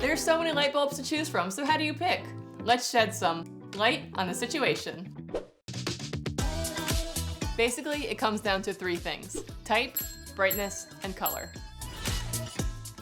There's so many light bulbs to choose from, so how do you pick? Let's shed some light on the situation. Basically, it comes down to three things: type, brightness, and color.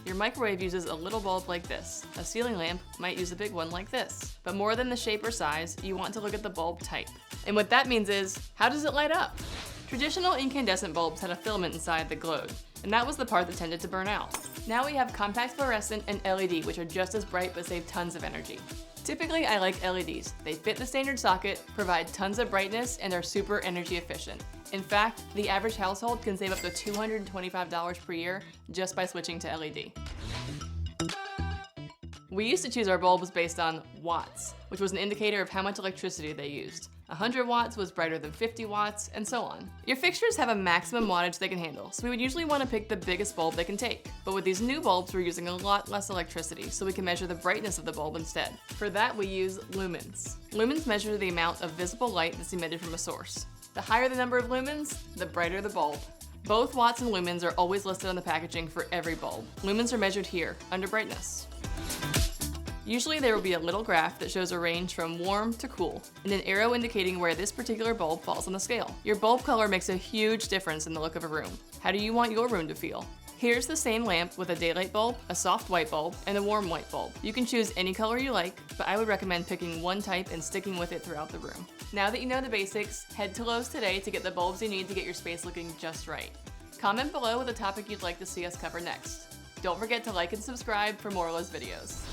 Your microwave uses a little bulb like this. A ceiling lamp might use a big one like this. But more than the shape or size, you want to look at the bulb type. And what that means is, how does it light up? Traditional incandescent bulbs had a filament inside that glowed, and that was the part that tended to burn out. Now we have compact fluorescent and LED, which are just as bright but save tons of energy. Typically, I like LEDs. They fit the standard socket, provide tons of brightness, and are super energy efficient. In fact, the average household can save up to $225 per year just by switching to LED. We used to choose our bulbs based on watts, which was an indicator of how much electricity they used. 100 watts was brighter than 50 watts, and so on. Your fixtures have a maximum wattage they can handle, so we would usually want to pick the biggest bulb they can take. But with these new bulbs, we're using a lot less electricity, so we can measure the brightness of the bulb instead. For that, we use lumens. Lumens measure the amount of visible light that's emitted from a source. The higher the number of lumens, the brighter the bulb. Both watts and lumens are always listed on the packaging for every bulb. Lumens are measured here, under brightness. Usually there will be a little graph that shows a range from warm to cool, and an arrow indicating where this particular bulb falls on the scale. Your bulb color makes a huge difference in the look of a room. How do you want your room to feel? Here's the same lamp with a daylight bulb, a soft white bulb, and a warm white bulb. You can choose any color you like, but I would recommend picking one type and sticking with it throughout the room. Now that you know the basics, head to Lowe's today to get the bulbs you need to get your space looking just right. Comment below with a topic you'd like to see us cover next. Don't forget to like and subscribe for more Lowe's videos.